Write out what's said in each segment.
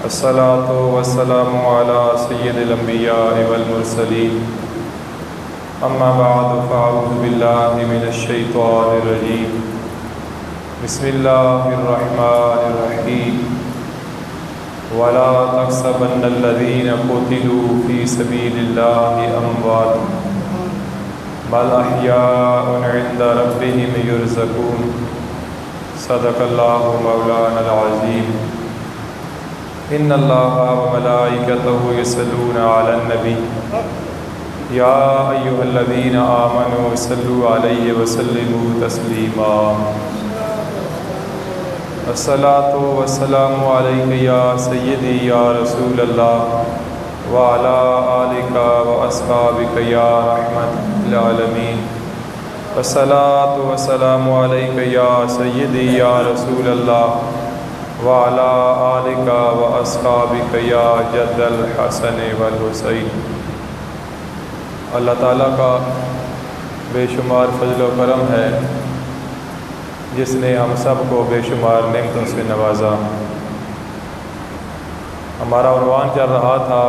الصلاة والسلام على سید الانبیاء والمرسلین اما بعد فاعوذ باللہ من الشیطان الرجیم بسم اللہ الرحمن الرحیم ولا تحسبن الذین قتلوا فی سبیل اللہ اموات بل احیاء عند ربهم یرزقون صدق اللہ مولانا العظیم ان اللہ وملائکتہ یصلون علی النبی یا ایہا الذین آمنوا صلوا علیہ وسلموا تسلیما الصلاۃ والسلام علیک یا سیدی یا رسول اللہ وعلی آلک واصحابک یا رحمت للعالمین الصلاۃ والسلام علیک یا سیدی یا رسول اللہ وعلی آلک واصحابک یا جد الحسن والحسین۔ اللہ تعالیٰ کا بے شمار فضل و کرم ہے جس نے ہم سب کو بے شمار نعمتوں سے نوازا۔ ہمارا عنوان چل رہا تھا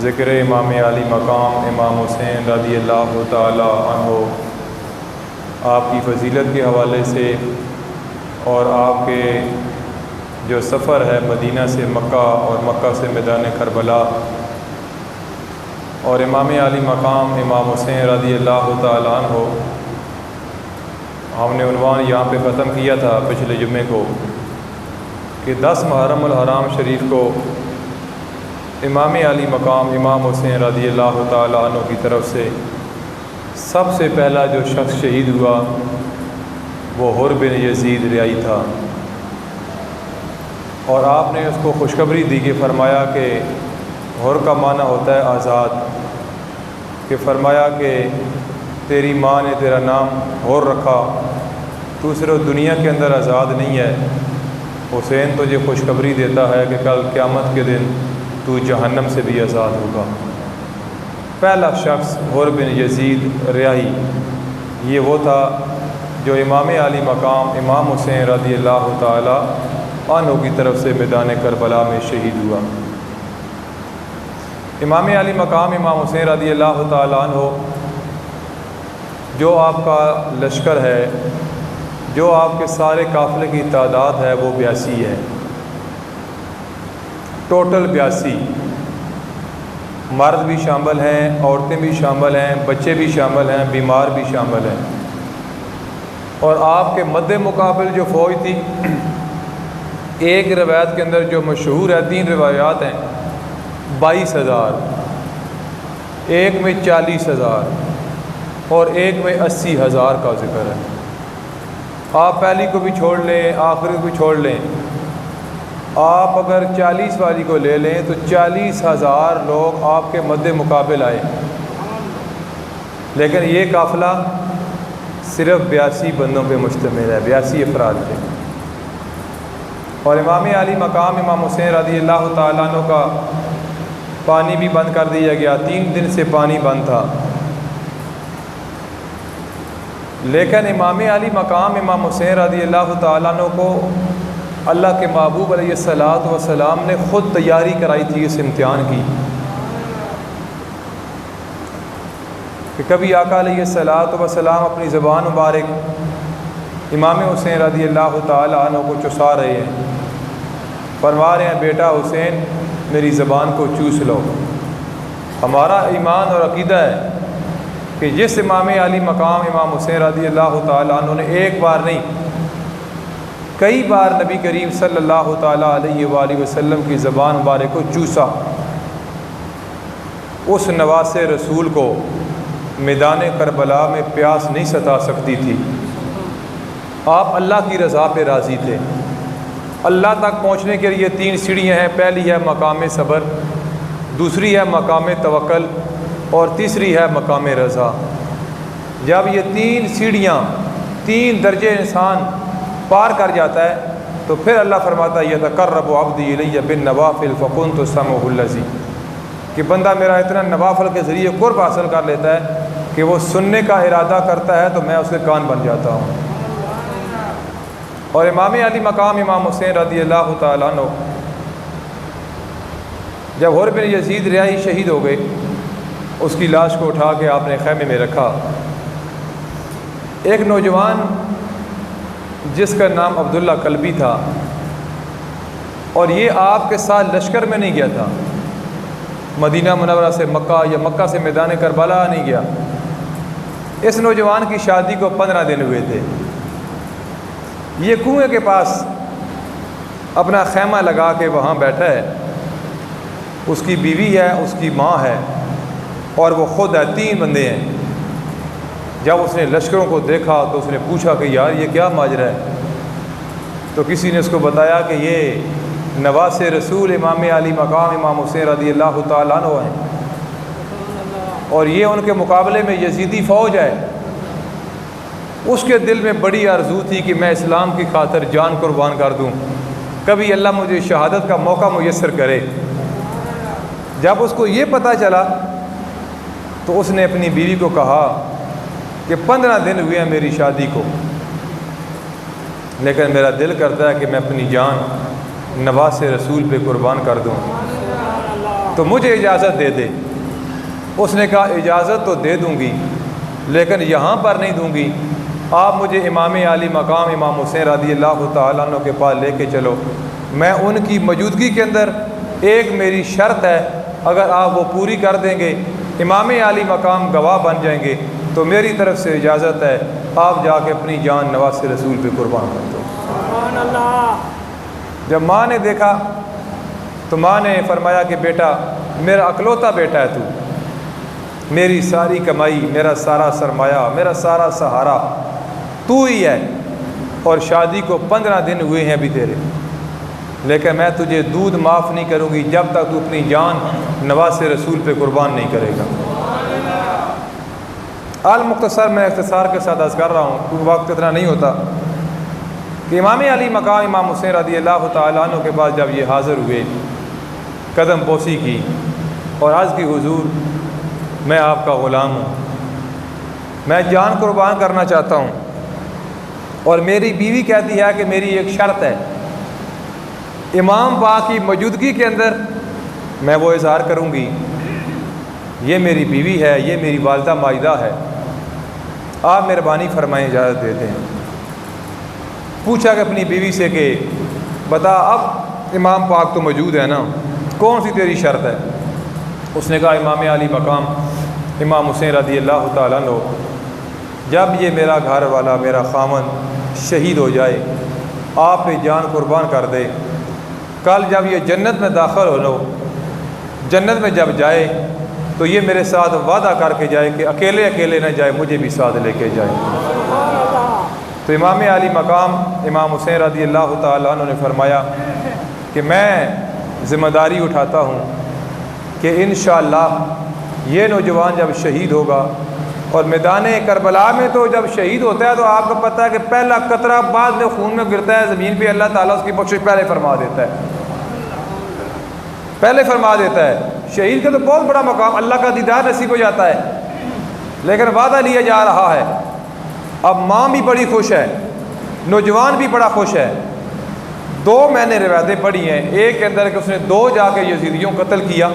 ذکر امام عالی مقام امام حسین رضی اللہ تعالی عنہ، آپ کی فضیلت کے حوالے سے اور آپ کے جو سفر ہے مدینہ سے مکہ اور مکہ سے میدان کربلا، اور امام عالی مقام امام حسین رضی اللہ تعالیٰ عنہ۔ ہم نے عنوان یہاں پہ ختم کیا تھا پچھلے جمعے کو کہ 10 محرم الحرام شریف کو امام عالی مقام امام حسین رضی اللہ تعالیٰ عنہ کی طرف سے سب سے پہلا جو شخص شہید ہوا وہ حر بن یزید ریائی تھا، اور آپ نے اس کو خوشخبری دی کہ فرمایا کہ حر کا معنی ہوتا ہے آزاد، کہ فرمایا کہ تیری ماں نے تیرا نام حر رکھا، تو صرف دنیا کے اندر آزاد نہیں ہے، حسین تجھے خوشخبری دیتا ہے کہ کل قیامت کے دن تو جہنم سے بھی آزاد ہوگا۔ پہلا شخص حر بن یزید ریائی، یہ وہ تھا جو امام عالی مقام امام حسین رضی اللہ تعالی عنہ کی طرف سے میدان کربلا میں شہید ہوا۔ امام عالی مقام امام حسین رضی اللہ تعالی عنہ، جو آپ کا لشکر ہے، جو آپ کے سارے قافلے کی تعداد ہے وہ 82 ہے، ٹوٹل 82، مرد بھی شامل ہیں، عورتیں بھی شامل ہیں، بچے بھی شامل ہیں، بیمار بھی شامل ہیں، اور آپ کے مد مقابل جو فوج تھی، ایک روایت کے اندر جو مشہور ہے، 3 روایات ہیں، 22,000، ایک میں 40,000 اور ایک میں 80,000 کا ذکر ہے۔ آپ پہلی کو بھی چھوڑ لیں، آخری کو بھی چھوڑ لیں، آپ اگر 40 والی کو لے لیں تو 40,000 لوگ آپ کے مد مقابل آئے، لیکن یہ قافلہ صرف 82 بندوں پہ مشتمل ہے، 82 افراد پہ۔ اور امام عالی مقام امام حسین رضی اللہ تعالیٰ عنہ کا پانی بھی بند کر دیا گیا، 3 دن سے پانی بند تھا، لیکن امام عالی مقام امام حسین رضی اللہ تعالیٰ عنہ کو اللہ کے محبوب علیہ الصلاۃ والسلام نے خود تیاری کرائی تھی اس امتحان کی کہ کبھی آقا علیہ الصلاۃ والسلام اپنی زبان مبارک امام حسین رضی اللہ تعالی عنہ کو چسا رہے ہیں، فرما رہے ہیں بیٹا حسین میری زبان کو چوس لو۔ ہمارا ایمان اور عقیدہ ہے کہ جس امام عالی مقام امام حسین رضی اللہ تعالی عنہ نے ایک بار نہیں کئی بار نبی کریم صلی اللہ تعالیٰ علیہ وآلہ وسلم کی زبان مبارک کو چوسا، اس نواس رسول کو میدان کربلا میں پیاس نہیں ستا سکتی تھی۔ آپ اللہ کی رضا پہ راضی تھے۔ اللہ تک پہنچنے کے لیے 3 سیڑھیاں ہیں، پہلی ہے مقام صبر، دوسری ہے مقام توکل، اور تیسری ہے مقام رضا۔ جب یہ 3 سیڑھیاں، 3 درجے انسان پار کر جاتا ہے تو پھر اللہ فرماتا ہے یتقرب عبدی الی بالنوافل فکنت سمعہ الذی، کہ بندہ میرا اتنا نوافل کے ذریعے قرب حاصل کر لیتا ہے کہ وہ سننے کا ارادہ کرتا ہے تو میں اس کے کان بن جاتا ہوں۔ اور امام علی مقام امام حسین رضی اللہ تعالیٰ عنہ جب حر بن یزید ریاحی شہید ہو گئے، اس کی لاش کو اٹھا کے آپ نے خیمے میں رکھا۔ ایک نوجوان جس کا نام عبداللہ کلبی تھا، اور یہ آپ کے ساتھ لشکر میں نہیں گیا تھا، مدینہ منورہ سے مکہ یا مکہ سے میدان کربلا نہیں گیا۔ اس نوجوان کی شادی کو 15 دن ہوئے تھے۔ یہ کنویں کے پاس اپنا خیمہ لگا کے وہاں بیٹھا ہے، اس کی بیوی ہے، اس کی ماں ہے، اور وہ خود ہے، 3 بندے ہیں۔ جب اس نے لشکروں کو دیکھا تو اس نے پوچھا کہ یار یہ کیا ماجرا ہے؟ تو کسی نے اس کو بتایا کہ یہ نواس رسول امام علی مقام امام حسین رضی اللہ تعالیٰ عنہ ہیں، اور یہ ان کے مقابلے میں یزیدی فوج ہے۔ اس کے دل میں بڑی آرزو تھی کہ میں اسلام کی خاطر جان قربان کر دوں، کبھی اللہ مجھے شہادت کا موقع میسر کرے۔ جب اس کو یہ پتہ چلا تو اس نے اپنی بیوی کو کہا کہ 15 دن ہوئے ہیں میری شادی کو، لیکن میرا دل کرتا ہے کہ میں اپنی جان نواس رسول پہ قربان کر دوں، تو مجھے اجازت دے دے۔ اس نے کہا اجازت تو دے دوں گی، لیکن یہاں پر نہیں دوں گی، آپ مجھے امام علی مقام امام حسین رضی اللہ تعالیٰ عنہ کے پاس لے کے چلو، میں ان کی موجودگی کے اندر ایک میری شرط ہے، اگر آپ وہ پوری کر دیں گے، امام علی مقام گواہ بن جائیں گے، تو میری طرف سے اجازت ہے، آپ جا کے اپنی جان نواس رسول پہ قربان کر دو۔ سبحان اللہ۔ جب ماں نے دیکھا تو ماں نے فرمایا کہ بیٹا میرا اکلوتا بیٹا ہے، تو میری ساری کمائی، میرا سارا سرمایہ، میرا سارا سہارا تو ہی ہے، اور شادی کو 15 دن ہوئے ہیں ابھی تیرے، لیکن میں تجھے دودھ معاف نہیں کروں گی جب تک تو اپنی جان نواس رسول پہ قربان نہیں کرے گا۔ المختصر میں اختصار کے ساتھ عرض کر رہا ہوں کیونکہ وقت اتنا نہیں ہوتا کہ امام علی مقام امام حسین رضی اللہ تعالیٰ عنہ کے پاس جب یہ حاضر ہوئے، قدم بوسی کی اور عرض کی حضور میں آپ کا غلام ہوں، میں جان قربان کرنا چاہتا ہوں، اور میری بیوی کہتی ہے کہ میری ایک شرط ہے، امام پاک کی موجودگی کے اندر میں وہ اظہار کروں گی، یہ میری بیوی ہے، یہ میری والدہ ماجدہ ہے، آپ مہربانی فرمائیں اجازت دیتے ہیں۔ پوچھا کہ اپنی بیوی سے کہ بتا اب امام پاک تو موجود ہے نا، کون سی تیری شرط ہے؟ اس نے کہا امام علی مقام امام حسین رضی اللہ تعالیٰ عنہ جب یہ میرا گھر والا میرا خامن شہید ہو جائے، آپ پہ جان قربان کر دے، کل جب یہ جنت میں داخل ہو لو، جنت میں جب جائے تو یہ میرے ساتھ وعدہ کر کے جائے کہ اکیلے اکیلے نہ جائے، مجھے بھی ساتھ لے کے جائے۔ تو امام علی مقام امام حسین رضی اللہ تعالیٰ عنہ نے فرمایا کہ میں ذمہ داری اٹھاتا ہوں کہ انشاءاللہ یہ نوجوان جب شہید ہوگا، اور میدان کربلا میں تو جب شہید ہوتا ہے تو آپ کو پتہ ہے کہ پہلا قطرہ بعد میں خون میں گرتا ہے زمین پہ، اللہ تعالیٰ اس کی بخشش پہلے فرما دیتا ہے، پہلے فرما دیتا ہے۔ شہید کا تو بہت بڑا مقام، اللہ کا دیدار نصیب ہو جاتا ہے، لیکن وعدہ لیا جا رہا ہے۔ اب ماں بھی بڑی خوش ہے، نوجوان بھی بڑا خوش ہے۔ 2 میں نے روایتیں پڑھی ہیں، ایک کے اندر کہ اس نے 2 جا کے یزیدیوں کو قتل کیا،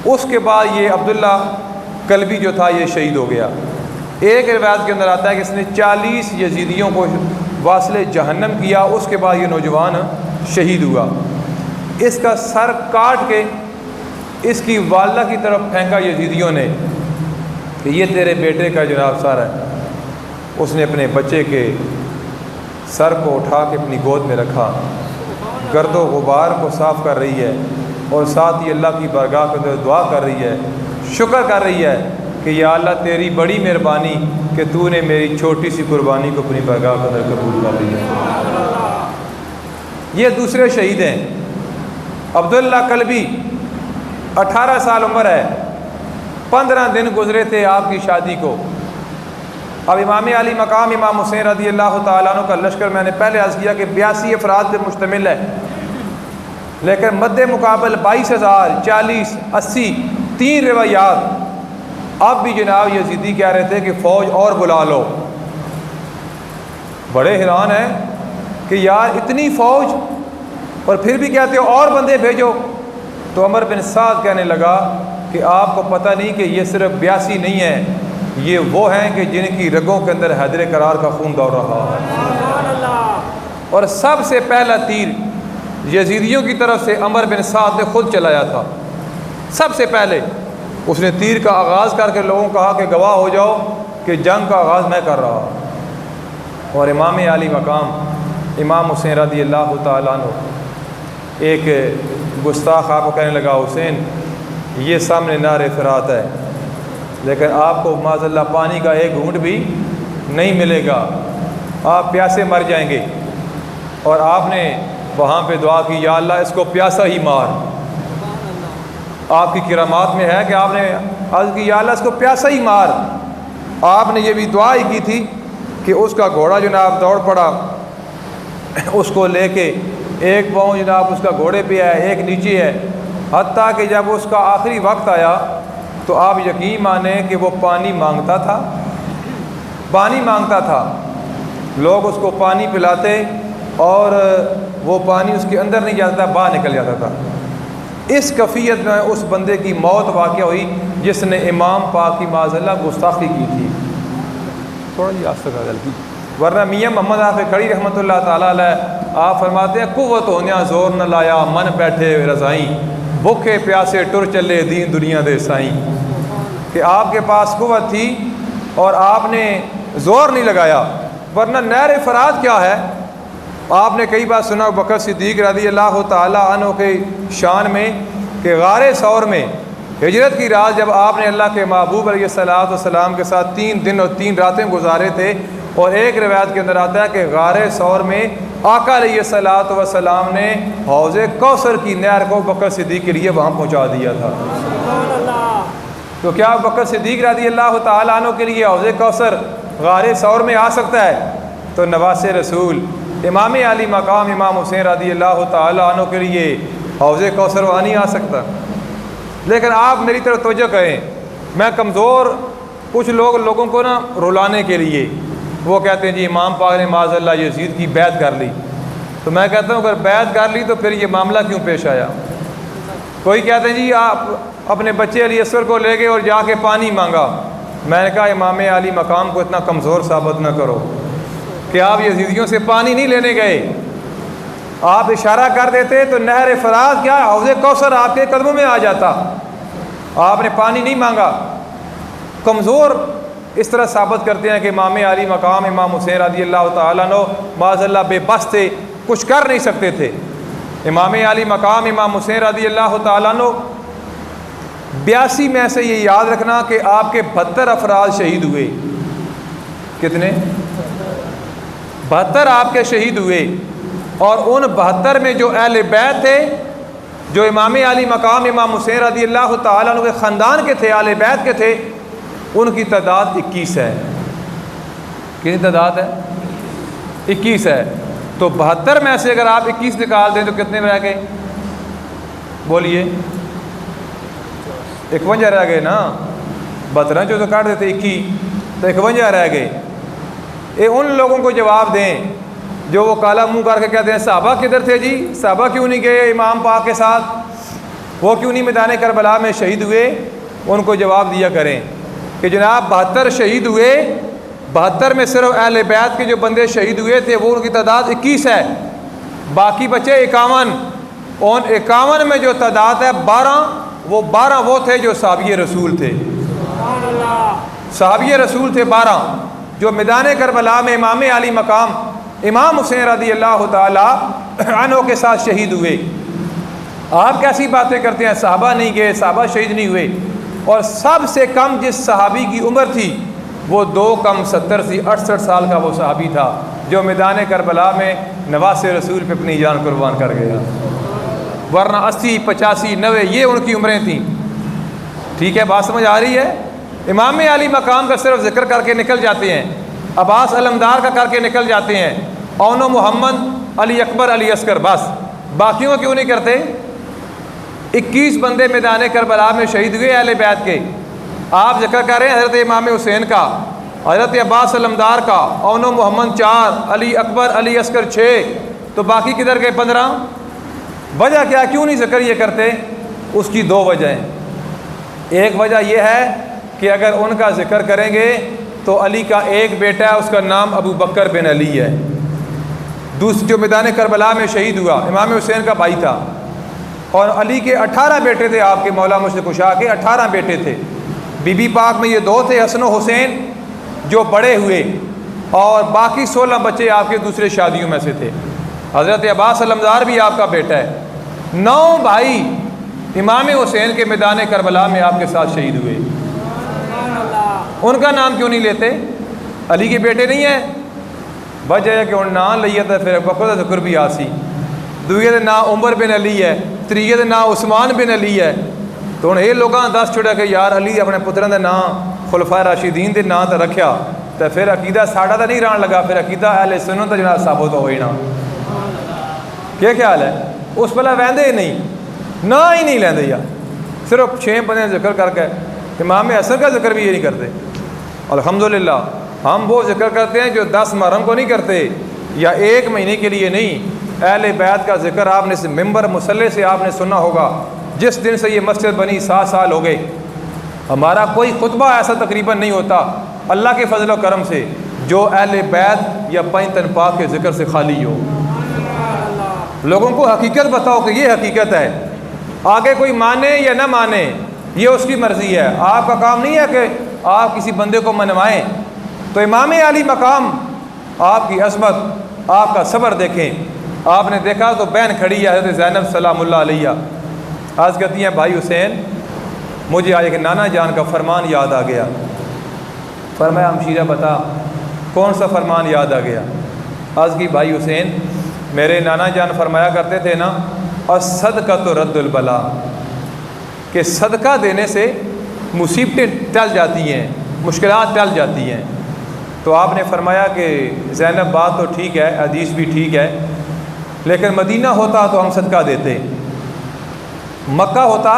اس کے بعد یہ عبداللہ کلبی جو تھا یہ شہید ہو گیا۔ ایک روایت کے اندر آتا ہے کہ اس نے 40 یزیدیوں کو واصل جہنم کیا، اس کے بعد یہ نوجوان شہید ہوا۔ اس کا سر کاٹ کے اس کی والدہ کی طرف پھینکا یزیدیوں نے کہ یہ تیرے بیٹے کا جناب سر ہے۔ اس نے اپنے بچے کے سر کو اٹھا کے اپنی گود میں رکھا، گرد و غبار کو صاف کر رہی ہے، اور ساتھ ہی اللہ کی بارگاہ کے اندر دعا کر رہی ہے، شکر کر رہی ہے کہ یا اللہ تیری بڑی مہربانی کہ تو نے میری چھوٹی سی قربانی کو اپنی بارگاہ کے اندر قبول کر لیا۔ یہ دوسرے شہید ہیں عبداللہ کلبی، 18 سال عمر ہے، 15 دن گزرے تھے آپ کی شادی کو۔ اب امام علی مقام امام حسین رضی اللہ تعالیٰ عنہ کا لشکر میں نے پہلے عرض کیا کہ 82 افراد پر مشتمل ہے، لیکن مد مقابل 22,000 40 80 3 روایات۔ اب بھی جناب یزیدی کہہ رہے تھے کہ فوج اور بلا لو، بڑے حیران ہیں کہ یار اتنی فوج اور پھر بھی کہتے ہو اور بندے بھیجو. تو عمر بن سعد کہنے لگا کہ آپ کو پتہ نہیں کہ یہ صرف 82 نہیں ہیں، یہ وہ ہیں کہ جن کی رگوں کے اندر حیدر کرار کا خون دوڑ رہا ہے. اور سب سے پہلا تیر یزیدیوں کی طرف سے عمر بن سعد نے خود چلایا تھا. سب سے پہلے اس نے تیر کا آغاز کر کے لوگوں کو کہا کہ گواہ ہو جاؤ کہ جنگ کا آغاز میں کر رہا ہوں. اور امام علی مقام امام حسین رضی اللہ تعالیٰ عنہ ایک گستاخ آپ کو کہنے لگا حسین یہ سامنے نار فرات ہے، لیکن آپ کو معاذ اللہ پانی کا ایک گھونٹ بھی نہیں ملے گا، آپ پیاسے مر جائیں گے. اور آپ نے وہاں پہ دعا کی یا اللہ اس کو پیاسا ہی مار. آپ کی کرامات میں ہے کہ آپ نے عرض کی یا اللہ اس کو پیاسا ہی مار. آپ نے یہ بھی دعا ہی کی تھی کہ اس کا گھوڑا جناب دوڑ پڑا، اس کو لے کے ایک پاؤں جناب اس کا گھوڑے پہ ہے ایک نیچے ہے، حتیٰ کہ جب اس کا آخری وقت آیا تو آپ یقین مانیں کہ وہ پانی مانگتا تھا، پانی مانگتا تھا. لوگ اس کو پانی پلاتے اور وہ پانی اس کے اندر نہیں جاتا، باہر نکل جاتا تھا. اس کیفیت میں اس بندے کی موت واقع ہوئی جس نے امام پاک کی معاذ اللہ گستاخی کی تھی. تھوڑا جی آستہ کا غلطی، ورنہ میاں محمد حافظ کھڑی رحمۃ اللہ تعالیٰ علیہ آپ فرماتے ہیں قوت ہونیا زور نہ لایا من بیٹھے رضائیں، بھوکے پیاسے ٹر چلے دین دنیا دے سائیں. کہ آپ کے پاس قوت تھی اور آپ نے زور نہیں لگایا. ورنہ نہر فرات کیا ہے؟ آپ نے کئی بار سنا بکر صدیق رضی اللہ تعالیٰ عنہ کے شان میں کہ غار ثور میں ہجرت کی رات جب آپ نے اللہ کے محبوب علیہ الصلوۃ والسلام کے ساتھ 3 دن اور 3 راتیں گزارے تھے، اور ایک روایت کے اندر آتا ہے کہ غار ثور میں آقا علیہ الصلوۃ والسلام نے حوض کوثر کی نہر کو بکر صدیق کے لیے وہاں پہنچا دیا تھا. تو کیا بکر صدیق رضی اللہ تعالیٰ عنہ کے لیے حوض کوثر غار ثور میں آ سکتا ہے؟ تو نواس رسول امام علی مقام امام حسین رضی اللہ تعالیٰ عنہ کے لیے حوض کوثر وہاں نہیں آ سکتا. لیکن آپ میری طرف توجہ کریں، میں کمزور کچھ لوگوں کو نا رلانے کے لیے وہ کہتے ہیں جی امام پاک نے معاذ اللہ یزید کی بیعت کر لی. تو میں کہتا ہوں اگر بیعت کر لی تو پھر یہ معاملہ کیوں پیش آیا؟ کوئی کہتے ہیں جی آپ اپنے بچے علی اصغر کو لے گئے اور جا کے پانی مانگا. میں نے کہا امام علی مقام کو اتنا کمزور ثابت نہ کرو کہ آپ یزیدیوں سے پانی نہیں لینے گئے. آپ اشارہ کر دیتے تو نہر فرات کیا حوض کوثر آپ کے قدموں میں آ جاتا. آپ نے پانی نہیں مانگا. کمزور اس طرح ثابت کرتے ہیں کہ امام علی مقام امام حسین رضی اللہ تعالیٰ عنہ معاذ اللہ بے بس تھے، کچھ کر نہیں سکتے تھے. امام علی مقام امام حسین رضی اللہ تعالیٰ عنہ 82 میں سے یہ یاد رکھنا کہ آپ کے 72 افراد شہید ہوئے. کتنے؟ 72 آپ کے شہید ہوئے. اور ان 72 میں جو اہل بیت تھے، جو امام علی مقام امام حسین رضی اللہ تعالیٰ عنہ کے خاندان کے تھے، اہل بیت کے تھے، ان کی تعداد 21 ہے. کتنی تعداد ہے؟ 21 ہے. تو 72 میں سے اگر آپ 21 نکال دیں تو کتنے میں رہ گئے؟ بولیے 51 رہ گئے نا. 72 جو تو کاٹ دیتے 21 تو 51 رہ گئے. ان لوگوں کو جواب دیں جو وہ کالا منہ کر کے کہتے ہیں صحابہ کدھر تھے جی؟ صحابہ کیوں نہیں گئے امام پاک کے ساتھ؟ وہ کیوں نہیں میدان کربلا میں شہید ہوئے؟ ان کو جواب دیا کریں کہ جناب 72 شہید ہوئے، 72 میں صرف اہل بیت کے جو بندے شہید ہوئے تھے وہ ان کی تعداد 21 ہے. باقی بچے 51. اور 51 میں جو تعداد ہے 12 وہ تھے جو صحابی رسول تھے. صحابی رسول تھے 12 جو میدان کربلا میں امام علی مقام امام حسین رضی اللہ تعالی عنہ کے ساتھ شہید ہوئے. آپ کیسی باتیں کرتے ہیں؟ صحابہ نہیں گئے، صحابہ شہید نہیں ہوئے. اور سب سے کم جس صحابی کی عمر تھی وہ 2 کم 70 سے 68 سال کا وہ صحابی تھا جو میدان کربلا میں نواس رسول پہ اپنی جان قربان کر گیا. ورنہ 80 85 90 یہ ان کی عمریں تھیں. ٹھیک ہے، بات سمجھ آ رہی ہے؟ امام علی مقام کا صرف ذکر کر کے نکل جاتے ہیں، عباس علمدار کا کر کے نکل جاتے ہیں، اون و محمد علی اکبر علی اصغر، بس باقیوں کا کیوں نہیں کرتے؟ 21 بندے میدان کربلا میں شہید ہوئے اہل بیت کے. آپ ذکر کر رہے ہیں حضرت امام حسین کا حضرت عباس علمدار کا اون و محمد 4، علی اکبر علی اصغر 6، تو باقی کدھر گئے 15؟ وجہ کیا، کیوں نہیں ذکر یہ کرتے؟ اس کی 2 وجہیں۔ ایک وجہ یہ ہے کہ اگر ان کا ذکر کریں گے تو علی کا ایک بیٹا ہے، اس کا نام ابو بکر بن علی ہے، جو میدان کربلا میں شہید ہوا، امام حسین کا بھائی تھا، اور علی کے 18 بیٹے تھے، آپ کے مولا مشرق کشا کے 18 بیٹے تھے۔ بی بی پاک میں یہ 2 تھے، حسن و حسین، جو بڑے ہوئے، اور باقی 16 بچے آپ کے دوسرے شادیوں میں سے تھے۔ حضرت عباس علمدار بھی آپ کا بیٹا ہے۔ 9 بھائی امام حسین کے میدان کربلا میں آپ کے ساتھ شہید ہوئے، ان کا نام کیوں نہیں لیتے؟ علی کے بیٹے نہیں ہیں؟ وجہ ہے کہ ان نام لئیے تو پھر بکر ذکر بھی آسی، دوئے دے نام عمر بن علی ہے، تریے دے نام عثمان بن علی ہے، تو انہیں یہ لوگاں دس چھوڑا کہ یار علی اپنے پتروں دے نام خلفائے راشدین دے نام تو رکھیا، تو پھر عقیدہ ساڑھا تو نہیں رہن لگا، پھر عقیدہ اہل سنت تو جناب ثابت ہوئی نا۔ کیا خیال ہے؟ اس پہلے ویندے ہی نہیں، نہ ہی نہیں لیندے یا صرف 6 بندے ذکر کر کے، امام حسن کا ذکر بھی یہ نہیں کرتے۔ الحمدللہ ہم وہ ذکر کرتے ہیں جو 10 محرم کو نہیں کرتے، یا 1 مہینے کے لیے نہیں۔ اہل بیت کا ذکر آپ نے ممبر مصلی سے آپ نے سنا ہوگا، جس دن سے یہ مسجد بنی 7 سال ہو گئے، ہمارا کوئی خطبہ ایسا تقریباً نہیں ہوتا اللہ کے فضل و کرم سے جو اہل بیت یا 5 تن پاک کے ذکر سے خالی ہو۔ لوگوں کو حقیقت بتاؤ کہ یہ حقیقت ہے، آگے کوئی مانے یا نہ مانے یہ اس کی مرضی ہے، آپ کا کام نہیں ہے کہ آپ کسی بندے کو منوائیں۔ تو امام علی مقام، آپ کی عظمت، آپ کا صبر دیکھیں۔ آپ نے دیکھا تو بہن کھڑی ہے حضرت زینب سلام اللہ علیہ، آج کہتی ہیں بھائی حسین مجھے آج ایک نانا جان کا فرمان یاد آ گیا۔ فرمایا ہمشیرہ بتا کون سا فرمان یاد آ گیا؟ آج کی بھائی حسین میرے نانا جان فرمایا کرتے تھے نا، اور صدقہ تو رد البلا، کہ صدقہ دینے سے مصیبتیں ٹل جاتی ہیں، مشکلات ٹل جاتی ہیں۔ تو آپ نے فرمایا کہ زینب بات تو ٹھیک ہے، حدیث بھی ٹھیک ہے، لیکن مدینہ ہوتا تو ہم صدقہ دیتے، مکہ ہوتا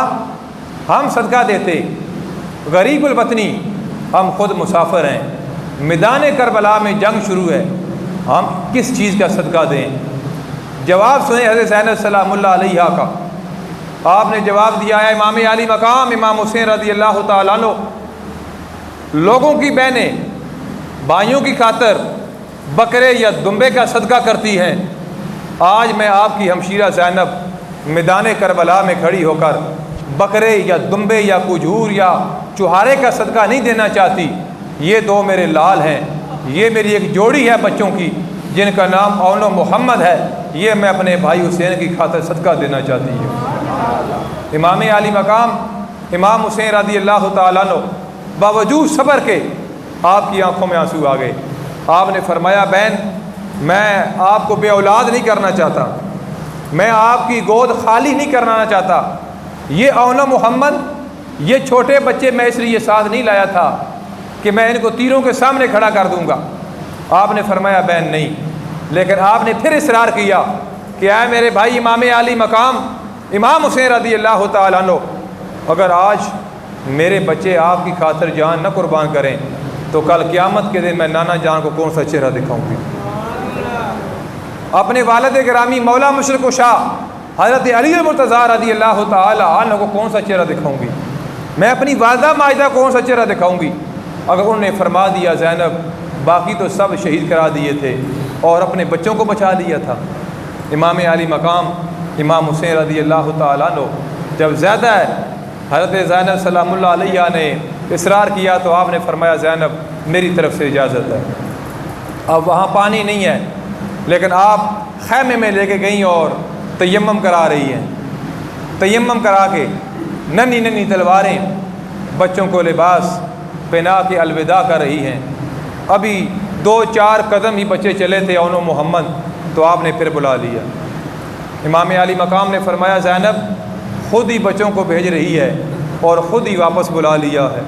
ہم صدقہ دیتے، غریب الوطنی ہم خود مسافر ہیں، میدان کربلا میں جنگ شروع ہے، ہم کس چیز کا صدقہ دیں؟ جواب سنیں حضرت زینب سلام اللہ علیہ کا۔ آپ نے جواب دیا ہے امام علی مقام امام حسین رضی اللہ تعالیٰ عنہ لوگوں کی بہنیں بھائیوں کی خاطر بکرے یا دمبے کا صدقہ کرتی ہیں، آج میں آپ کی ہمشیرہ زینب میدان کربلا میں کھڑی ہو کر بکرے یا دمبے یا کھجور یا چوہارے کا صدقہ نہیں دینا چاہتی۔ یہ 2 میرے لال ہیں، یہ میری ایک جوڑی ہے بچوں کی جن کا نام اون و محمد ہے، یہ میں اپنے بھائی حسین کی خاطر صدقہ دینا چاہتی ہوں۔ امام علی مقام امام حسین رضی اللہ تعالیٰ عنہ باوجود صبر کے آپ کی آنکھوں میں آنسو آ گئے۔ آپ نے فرمایا بہن میں آپ کو بے اولاد نہیں کرنا چاہتا، میں آپ کی گود خالی نہیں کرنا چاہتا، یہ اون و محمد یہ چھوٹے بچے میں اس لیے ساتھ نہیں لایا تھا کہ میں ان کو تیروں کے سامنے کھڑا کر دوں گا۔ آپ نے فرمایا بہن نہیں، لیکن آپ نے پھر اصرار کیا کہ اے میرے بھائی امام علی مقام امام حسین رضی اللہ تعالیٰ عنہ، اگر آج میرے بچے آپ کی خاطر جان نہ قربان کریں تو کل قیامت کے دن میں نانا جان کو کون سا چہرہ دکھاؤں گی؟ اپنے والد گرامی مولا مشرق کشا حضرت علی المرتضیٰ رضی اللہ تعالیٰ عنہ کو کون سا چہرہ دکھاؤں گی؟ میں اپنی والدہ ماجدہ کو کون سا چہرہ دکھاؤں گی؟ اگر انہوں نے فرما دیا زینب باقی تو سب شہید کرا دیے تھے اور اپنے بچوں کو بچا لیا تھا۔ امام علی مقام امام حسین رضی اللہ تعالیٰ عنہ جب زیادہ ہے حضرت زینب سلام اللہ علیہ نے اصرار کیا تو آپ نے فرمایا زینب میری طرف سے اجازت ہے۔ اب وہاں پانی نہیں ہے لیکن آپ خیمے میں لے کے گئیں اور تیمم کرا رہی ہیں، تیمم کرا کے ننھی ننھی تلواریں بچوں کو لباس پہنا کے الوداع کر رہی ہیں۔ ابھی 2-4 قدم ہی بچے چلے تھے اون و محمد تو آپ نے پھر بلا لیا۔ امام علی مقام نے فرمایا زینب خود ہی بچوں کو بھیج رہی ہے اور خود ہی واپس بلا لیا ہے،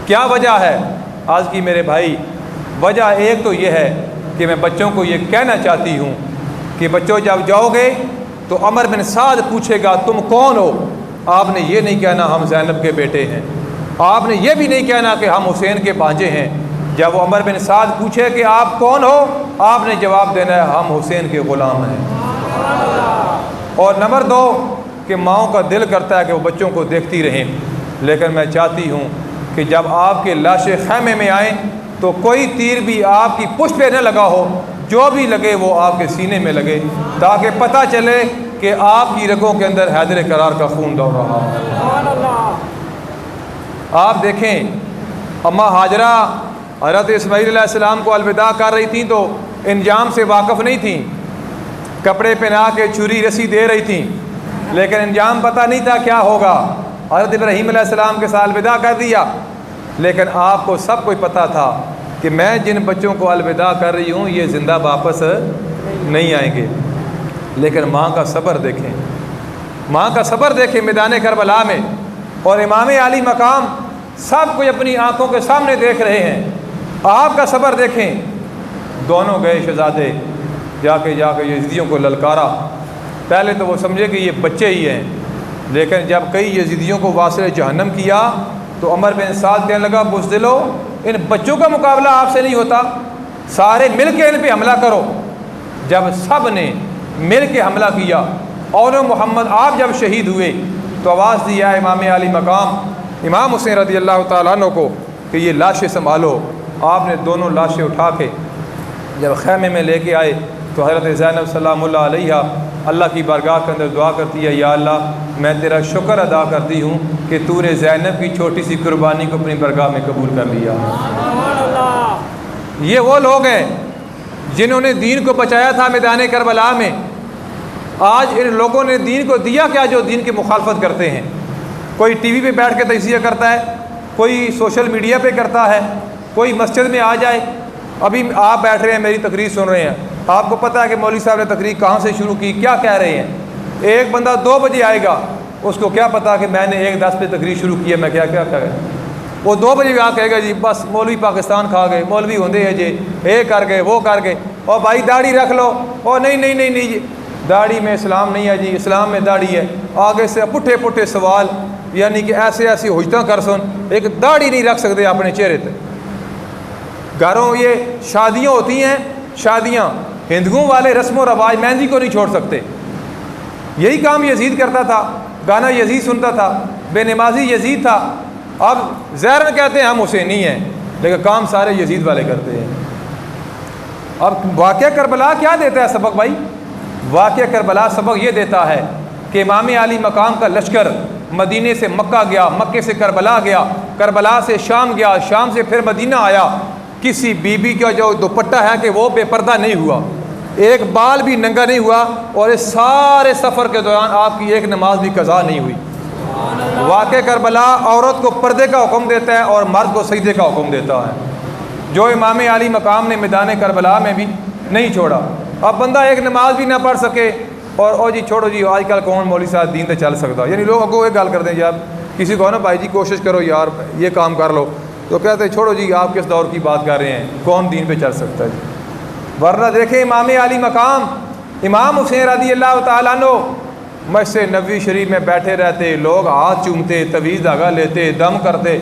کیا وجہ ہے؟ آج کی میرے بھائی وجہ ایک تو یہ ہے کہ میں بچوں کو یہ کہنا چاہتی ہوں کہ بچوں جب جاؤ گے تو عمر بن سعد پوچھے گا تم کون ہو؟ آپ نے یہ نہیں کہنا ہم زینب کے بیٹے ہیں، آپ نے یہ بھی نہیں کہنا کہ ہم حسین کے بھانجے ہیں، جب وہ عمر بن سعد پوچھے کہ آپ کون ہو، آپ نے جواب دینا ہے ہم حسین کے غلام ہیں۔ اور نمبر 2 کہ ماؤں کا دل کرتا ہے کہ وہ بچوں کو دیکھتی رہیں، لیکن میں چاہتی ہوں کہ جب آپ کے لاشیں خیمے میں آئیں تو کوئی تیر بھی آپ کی پشت پہ نہ لگا ہو، جو بھی لگے وہ آپ کے سینے میں لگے، تاکہ پتہ چلے کہ آپ کی رگوں کے اندر حیدر کرار کا خون دوڑ رہا ہے۔ آپ دیکھیں اماں ہاجرہ حضرت اسماعیل علیہ السلام کو الوداع کر رہی تھیں تو انجام سے واقف نہیں تھیں، کپڑے پہنا کے چھری رسی دے رہی تھیں، لیکن انجام پتہ نہیں تھا کیا ہوگا۔ حضرت ابراہیم علیہ السلام کے ساتھ الوداع کر دیا، لیکن آپ کو سب کچھ پتہ تھا کہ میں جن بچوں کو الوداع کر رہی ہوں یہ زندہ واپس نہیں آئیں گے۔ لیکن ماں کا صبر دیکھیں، ماں کا صبر دیکھیں میدان کربلا میں، اور امام علی مقام سب کچھ اپنی آنکھوں کے سامنے دیکھ رہے ہیں۔ آپ کا صبر دیکھیں، دونوں گئے شہزادے، جا کے یزیدیوں کو للکارا۔ پہلے تو وہ سمجھے کہ یہ بچے ہی ہیں، لیکن جب کئی یزیدیوں کو واصل جہنم کیا تو عمر بن سعد کہنے لگا بزدلو، ان بچوں کا مقابلہ آپ سے نہیں ہوتا، سارے مل کے ان پہ حملہ کرو۔ جب سب نے مل کے حملہ کیا اور محمد آپ جب شہید ہوئے تو آواز دیا امام علی مقام امام حسین رضی اللہ تعالیٰ عنہ کو کہ یہ لاشیں سنبھالو۔ آپ نے دونوں لاشیں اٹھا کے جب خیمے میں لے کے آئے تو حضرت زینب سلام اللہ علیہ اللہ کی بارگاہ کے اندر دعا کرتی ہے، یا اللہ میں تیرا شکر ادا کرتی ہوں کہ تو نے زینب کی چھوٹی سی قربانی کو اپنی بارگاہ میں قبول کر لیا۔ یہ وہ لوگ ہیں جنہوں نے دین کو بچایا تھا میدان کربلا میں۔ آج ان لوگوں نے دین کو دیا کیا جو دین کی مخالفت کرتے ہیں؟ کوئی ٹی وی پہ بیٹھ کے تجزیہ کرتا ہے، کوئی سوشل میڈیا پہ کرتا ہے، کوئی مسجد میں آ جائے۔ ابھی آپ بیٹھ رہے ہیں میری تقریر سن رہے ہیں، آپ کو پتہ ہے کہ مولوی صاحب نے تقریر کہاں سے شروع کی، کیا کہہ رہے ہیں۔ ایک بندہ 2 بجے آئے گا، اس کو کیا پتا کہ میں نے 1:10 پہ تقریر شروع کی ہے، میں کیا وہ 2 بجے آ کہے گا جی بس مولوی پاکستان کھا گئے، مولوی ہوندے ہیں جی یہ کر گئے وہ کر گئے، اور بھائی داڑھی رکھ لو، اور نہیں جی داڑھی میں اسلام نہیں ہے جی، اسلام میں داڑھی ہے۔ آگے سے پٹھے سوال، یعنی کہ ایسے حجتاں کر سن، ایک داڑھی نہیں رکھ سکتے اپنے چہرے پہ۔ گھروں یہ شادیاں ہوتی ہیں، شادیاں ہندوؤں والے رسم و رواج مہندی کو نہیں چھوڑ سکتے۔ یہی کام یزید کرتا تھا، گانا یزید سنتا تھا، بے نمازی یزید تھا۔ اب ظاہراً کہتے ہیں ہم حسینی ہیں، لیکن کام سارے یزید والے کرتے ہیں۔ اب واقعہ کربلا کیا دیتا ہے سبق بھائی؟ واقعہ کربلا سبق یہ دیتا ہے کہ امام علی مقام کا لشکر مدینے سے مکہ گیا، مکے سے کربلا گیا، کربلا سے شام گیا، شام سے پھر مدینہ آیا۔ کسی بی بی کا جو دوپٹہ ہے کہ وہ بے پردہ نہیں ہوا، ایک بال بھی ننگا نہیں ہوا، اور اس سارے سفر کے دوران آپ کی ایک نماز بھی قضا نہیں ہوئی۔ واقع کربلا عورت کو پردے کا حکم دیتا ہے اور مرد کو سجدے کا حکم دیتا ہے، جو امام علی مقام نے میدان کربلا میں بھی نہیں چھوڑا۔ اب بندہ ایک نماز بھی نہ پڑھ سکے اور جی چھوڑو جی آج کل کون مولوی صاحب دین تے چل سکتا، یعنی لوگ اگوں ایک گل کرتے ہیں یار کسی کو نا بھائی جی کوشش کرو یار یہ کام کر لو، تو کہتے ہیں چھوڑو جی آپ کس دور کی بات کر رہے ہیں، کون دین پہ چل سکتا ہے جی۔ ورنہ دیکھیں امام علی مقام امام حسین رضی اللہ تعالیٰ عنہ مسجد نبوی شریف میں بیٹھے رہتے، لوگ ہاتھ چومتے، تویز دھاگا لیتے، دم کرتے۔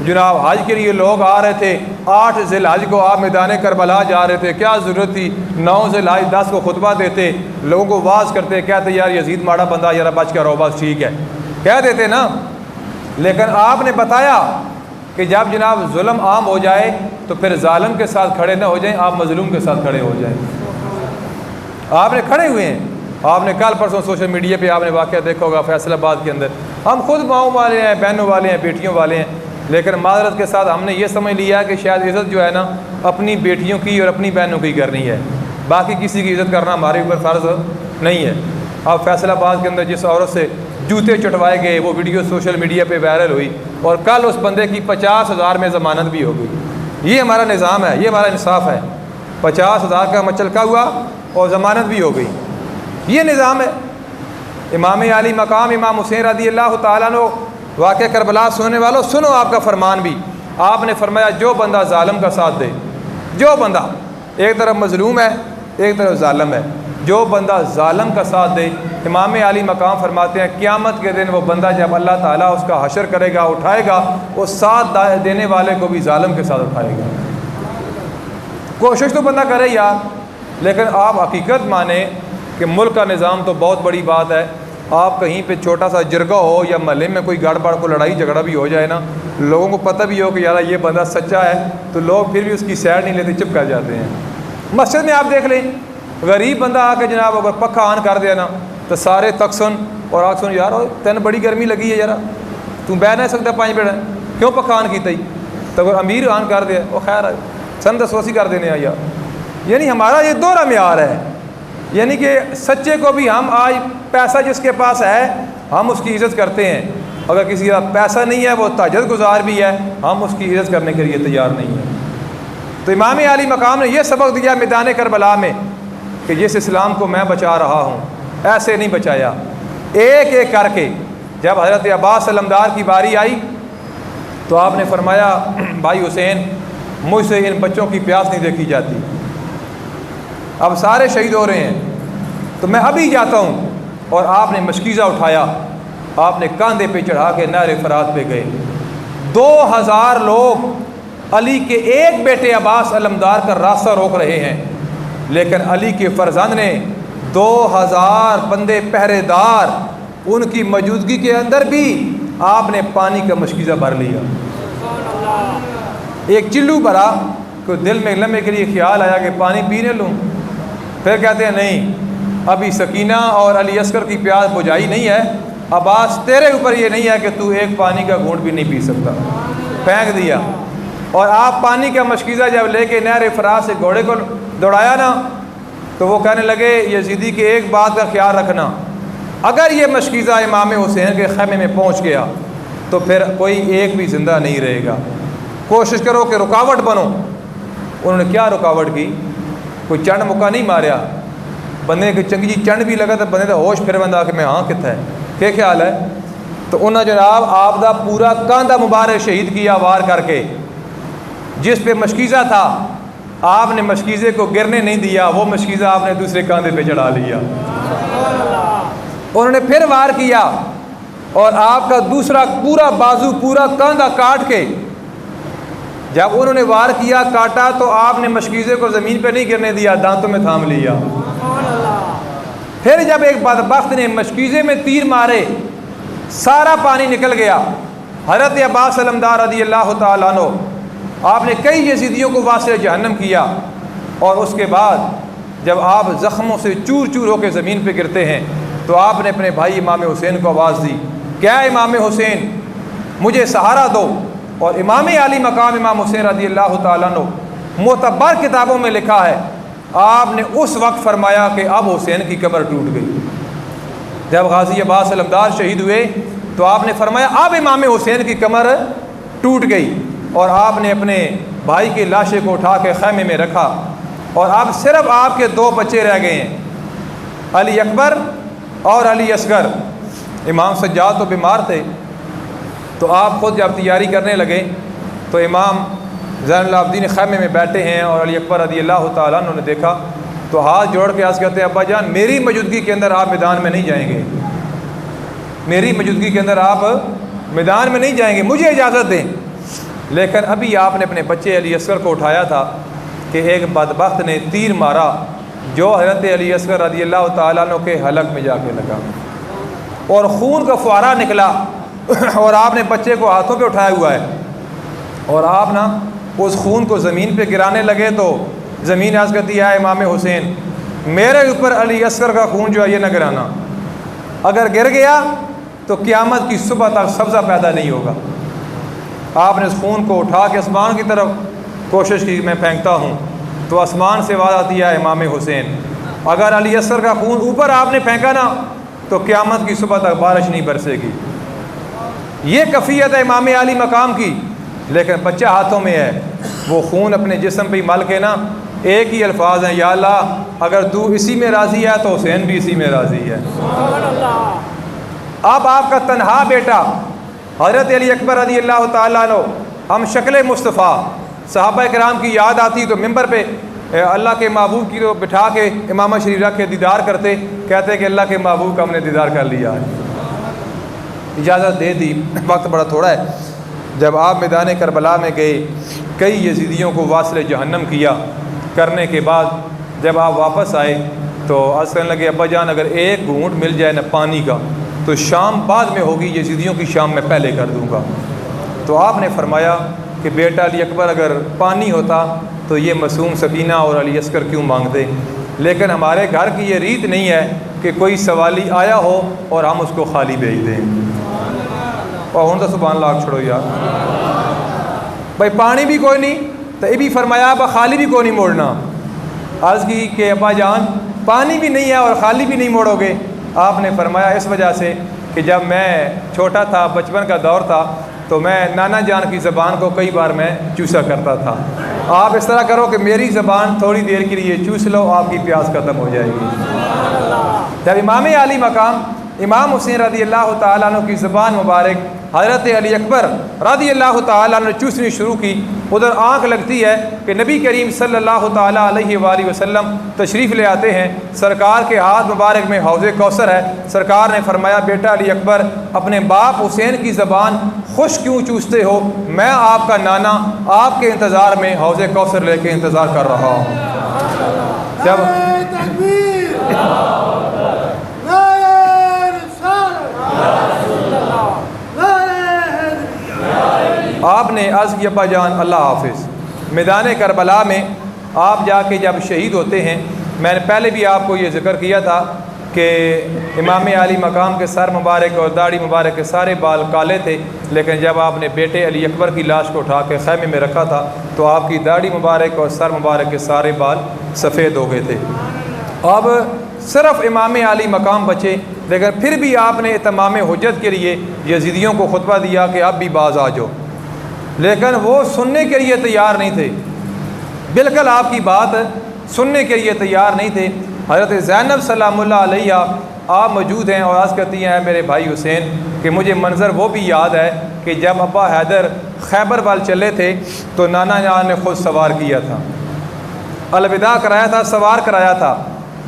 جناب حج کے لیے لوگ آ رہے تھے، 8 ذی الحج کو آپ میدان کربلا جا رہے تھے، کیا ضرورت تھی 9 ذی الحج 10 کو خطبہ دیتے، لوگوں کو واعظ کرتے، کہتے یار یزید ماڑا بندہ یار بچ کر رہو بس ٹھیک ہے، کہہ دیتے نا۔ لیکن آپ نے بتایا کہ جب جناب ظلم عام ہو جائے تو پھر ظالم کے ساتھ کھڑے نہ ہو جائیں، آپ مظلوم کے ساتھ کھڑے ہو جائیں۔ آپ نے کھڑے ہوئے ہیں۔ آپ نے کل پرسوں سوشل میڈیا پہ آپ نے واقعہ دیکھا ہوگا فیصل آباد کے اندر، ہم خود ماؤں والے ہیں، بہنوں والے ہیں، بیٹیوں والے ہیں، لیکن معذرت کے ساتھ ہم نے یہ سمجھ لیا کہ شاید عزت جو ہے نا اپنی بیٹیوں کی اور اپنی بہنوں کی کرنی ہے، باقی کسی کی عزت کرنا ہمارے اوپر فرض نہیں ہے۔ اب فیصل آباد کے اندر جس عورت سے جوتے چٹوائے گئے وہ ویڈیو سوشل میڈیا پہ وائرل ہوئی، اور کل اس بندے کی 50,000 میں ضمانت بھی ہو گئی۔ یہ ہمارا نظام ہے، یہ ہمارا انصاف ہے۔ 50,000 کا مچلکا ہوا اور ضمانت بھی ہو گئی، یہ نظام ہے۔ امام علی مقام امام حسین رضی اللہ تعالیٰ عنہ واقع کربلا سننے والوں سنو آپ کا فرمان بھی۔ آپ نے فرمایا جو بندہ ظالم کا ساتھ دے، جو بندہ ایک طرف مظلوم ہے ایک طرف ظالم ہے، جو بندہ ظالم کا ساتھ دے، امام علی مقام فرماتے ہیں قیامت کے دن وہ بندہ جب اللہ تعالیٰ اس کا حشر کرے گا، اٹھائے گا، وہ ساتھ دینے والے کو بھی ظالم کے ساتھ اٹھائے گا۔ کوشش تو بندہ کرے یار، لیکن آپ حقیقت مانیں کہ ملک کا نظام تو بہت بڑی بات ہے۔ آپ کہیں پہ چھوٹا سا جرگہ ہو یا محلے میں کوئی گڑبڑ کو لڑائی جھگڑا بھی ہو جائے نا، لوگوں کو پتہ بھی ہو کہ یار یہ بندہ سچا ہے، تو لوگ پھر بھی اس کی سائڈ نہیں لیتے، چپ کر جاتے ہیں۔ مسجد میں آپ دیکھ لیں، غریب بندہ آ کے جناب اگر پکھا آن کر دیا نا تو سارے تک سن اور آگ سن، یار تین بڑی گرمی لگی ہے یار، تو بہ نہیں سکتا 5 منٹ، کیوں پکھا آن کیتا ہی؟ تو اگر امیر آن کر دیا وہ خیر سن دسوسی کر دینے آ یار۔ یعنی ہمارا یہ دوہرا معیار ہے، یعنی کہ سچے کو بھی ہم آج پیسہ جس کے پاس ہے ہم اس کی عزت کرتے ہیں، اگر کسی کا پیسہ نہیں ہے وہ تہجد گزار بھی ہے ہم اس کی عزت کرنے کے لیے تیار نہیں ہیں۔ تو امام عالی مقام نے یہ سبق دیا میدان کربلا میں کہ جس اسلام کو میں بچا رہا ہوں ایسے نہیں بچایا، ایک ایک کر کے۔ جب حضرت عباس علمدار کی باری آئی تو آپ نے فرمایا بھائی حسین مجھ سے ان بچوں کی پیاس نہیں دیکھی جاتی، اب سارے شہید ہو رہے ہیں تو میں ابھی جاتا ہوں۔ اور آپ نے مشکیزہ اٹھایا، آپ نے کاندھے پہ چڑھا کے نہر فرات پہ گئے۔ 2000 لوگ علی کے ایک بیٹے عباس علمدار کا راستہ روک رہے ہیں، لیکن علی کے فرزند نے 2000 بندے پہرے دار ان کی موجودگی کے اندر بھی آپ نے پانی کا مشکیزہ بھر لیا۔ ایک چلو بھرا کہ دل میں لمحے کے لیے خیال آیا کہ پانی پینے لوں، پھر کہتے ہیں نہیں ابھی سکینہ اور علی اصغر کی پیاس بجھائی نہیں ہے، عباس تیرے اوپر یہ نہیں ہے کہ تو ایک پانی کا گھونٹ بھی نہیں پی سکتا، پھینک دیا۔ اور آپ پانی کا مشکیزہ جب لے کے نہر فرات سے گھوڑے کو دوڑایا نا تو وہ کہنے لگے یزیدی کی ایک بات کا خیال رکھنا، اگر یہ مشکیزہ امام حسین کے خیمے میں پہنچ گیا تو پھر کوئی ایک بھی زندہ نہیں رہے گا، کوشش کرو کہ رکاوٹ بنو۔ انہوں نے کیا رکاوٹ کی؟ کوئی چنڈ مکہ نہیں ماریا، بندے کی چنگی جی چنڈ بھی لگا تو بندے کا ہوش پھر بندہ کہ میں ہاں کتنا ہے کیا خیال ہے؟ تو انہوں نے جناب آپ دا پورا کاندھا مبارک شہید کیا وار کر کے، جس پہ مشکیزہ تھا آپ نے مشکیزے کو گرنے نہیں دیا، وہ مشکیزہ آپ نے دوسرے کاندھے پہ چڑھا لیا۔ انہوں نے پھر وار کیا اور آپ کا دوسرا پورا بازو پورا کاندھا کاٹ کے، جب انہوں نے وار کیا کاٹا تو آپ نے مشکیزے کو زمین پہ نہیں گرنے دیا، دانتوں میں تھام لیا۔ پھر جب ایک بدبخت نے مشکیزے میں تیر مارے سارا پانی نکل گیا، حضرت عباس علمدار رضی اللہ تعالیٰ عنہ آپ نے کئی یزیدیوں کو واسطے جہنم کیا، اور اس کے بعد جب آپ زخموں سے چور چور ہو کے زمین پہ گرتے ہیں تو آپ نے اپنے بھائی امام حسین کو آواز دی، کیا امام حسین مجھے سہارا دو۔ اور امام عالی مقام امام حسین رضی اللہ تعالیٰ عنہ معتبر کتابوں میں لکھا ہے آپ نے اس وقت فرمایا کہ اب حسین کی کمر ٹوٹ گئی۔ جب غازی عباس علمدار شہید ہوئے تو آپ نے فرمایا اب امام حسین کی کمر ٹوٹ گئی، اور آپ نے اپنے بھائی کی لاشیں کو اٹھا کے خیمے میں رکھا، اور اب صرف آپ کے 2 بچے رہ گئے ہیں، علی اکبر اور علی اصغر۔ امام سجاد تو بیمار تھے، تو آپ خود جب تیاری کرنے لگے تو امام زین العابدین خیمے میں بیٹھے ہیں اور علی اکبر رضی اللہ تعالیٰ عنہ نے دیکھا تو ہاتھ جوڑ کے عرض کرتے ہیں ابا جان میری موجودگی کے اندر آپ میدان میں نہیں جائیں گے، میری موجودگی کے اندر آپ میدان میں نہیں جائیں گے، مجھے اجازت دیں۔ لیکن ابھی آپ نے اپنے بچے علی اصغر کو اٹھایا تھا کہ ایک بدبخت نے تیر مارا جو حضرت علی اصغر رضی اللہ تعالیٰ عنہ کے حلق میں جا کے لگا اور خون کا فوارہ نکلا، اور آپ نے بچے کو ہاتھوں پہ اٹھایا ہوا ہے، اور آپ نا اس خون کو زمین پہ گرانے لگے تو زمین عرض کرتی ہے امام حسین میرے اوپر علی اصغر کا خون جو ہے یہ نہ گرانا، اگر گر گیا تو قیامت کی صبح تک سبزہ پیدا نہیں ہوگا۔ آپ نے اس خون کو اٹھا کے آسمان کی طرف کوشش کی میں پھینکتا ہوں تو آسمان سے آواز آتی ہے امام حسین اگر علی اصغر کا خون اوپر آپ نے پھینکا نا تو قیامت کی صبح تک بارش نہیں برسے گی۔ یہ کفیت ہے امام عالی مقام کی، لیکن بچہ ہاتھوں میں ہے، وہ خون اپنے جسم پہ مل کے نا ایک ہی الفاظ ہیں یا اللہ اگر تو اسی میں راضی ہے تو حسین بھی اسی میں راضی ہے۔ اب آپ کا تنہا بیٹا حضرت علی اکبر رضی اللہ تعالیٰ عنہ، ہم شکل مصطفیٰ صحابہ کرام کی یاد آتی تو ممبر پہ اللہ کے محبوب کی تو بٹھا کے امامہ شریف رکھ کے دیدار کرتے، کہتے کہ اللہ کے محبوب کا ہم نے دیدار کر لیا ہے۔ اجازت دے دی، وقت بڑا تھوڑا ہے۔ جب آپ میدان کربلا میں گئے کئی یزیدیوں کو واصل جہنم کیا، کرنے کے بعد جب آپ واپس آئے تو عرض کرنے لگے ابا جان اگر ایک گھونٹ مل جائے نا پانی کا تو شام بعد میں ہوگی، یزیدیوں کی شام میں پہلے کر دوں گا۔ تو آپ نے فرمایا کہ بیٹا علی اکبر اگر پانی ہوتا تو یہ معصوم سکینہ اور علی اصغر کیوں مانگتے، لیکن ہمارے گھر کی یہ ریت نہیں ہے کہ کوئی سوالی آیا ہو اور ہم اس کو خالی بھیج دیں۔ اور ہوں تو سبحان اللہ چھوڑو یار، بھائی پانی بھی کوئی نہیں تو یہ بھی فرمایا ابا خالی بھی کوئی نہیں موڑنا۔ عرض کی کہ ابا جان پانی بھی نہیں ہے اور خالی بھی نہیں موڑو گے؟ آپ نے فرمایا اس وجہ سے کہ جب میں چھوٹا تھا، بچپن کا دور تھا، تو میں نانا جان کی زبان کو کئی بار میں چوسا کرتا تھا۔ آپ اس طرح کرو کہ میری زبان تھوڑی دیر کے لیے چوس لو، آپ کی پیاس ختم ہو جائے گی۔ جب امام عالی مقام امام حسین رضی اللہ تعالیٰ عنہ کی زبان مبارک حضرت علی اکبر رضی اللہ تعالیٰ عنہ نے چوسنی شروع کی، ادھر آنکھ لگتی ہے کہ نبی کریم صلی اللہ تعالیٰ علیہ وآلہ وسلم تشریف لے آتے ہیں، سرکار کے ہاتھ مبارک میں حوض کوثر ہے۔ سرکار نے فرمایا بیٹا علی اکبر اپنے باپ حسین کی زبان خوش کیوں چوستے ہو؟ میں آپ کا نانا آپ کے انتظار میں حوض کوثر لے کے انتظار کر رہا ہوں۔ جب آپ نے عرض کی ابا جان اللہ حافظ۔ میدان کربلا میں آپ جا کے جب شہید ہوتے ہیں، میں نے پہلے بھی آپ کو یہ ذکر کیا تھا کہ امام عالی مقام کے سر مبارک اور داڑھی مبارک کے سارے بال کالے تھے، لیکن جب آپ نے بیٹے علی اکبر کی لاش کو اٹھا کے خیمے میں رکھا تھا تو آپ کی داڑھی مبارک اور سر مبارک کے سارے بال سفید ہو گئے تھے۔ اب صرف امام عالی مقام بچے، لیکن پھر بھی آپ نے اتمام حجت کے لیے یزیدیوں کو خطبہ دیا کہ اب بھی باز آ جاؤ، لیکن وہ سننے کے لیے تیار نہیں تھے، بالکل آپ کی بات سننے کے لیے تیار نہیں تھے۔ حضرت زینب سلام اللہ علیہ آپ موجود ہیں اور عرض کرتی ہیں میرے بھائی حسین کہ مجھے منظر وہ بھی یاد ہے کہ جب ابا حیدر خیبر وال چلے تھے تو نانا جان نے خود سوار کیا تھا، الوداع کرایا تھا، سوار کرایا تھا۔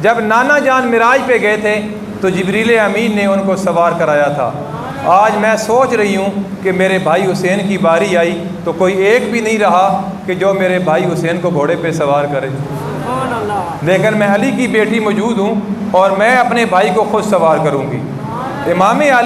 جب نانا جان معراج پہ گئے تھے تو جبریل امین نے ان کو سوار کرایا تھا۔ آج میں سوچ رہی ہوں کہ میرے بھائی حسین کی باری آئی تو کوئی ایک بھی نہیں رہا کہ جو میرے بھائی حسین کو گھوڑے پہ سوار کرے، لیکن میں علی کی بیٹی موجود ہوں اور میں اپنے بھائی کو خود سوار کروں گی۔ امام علی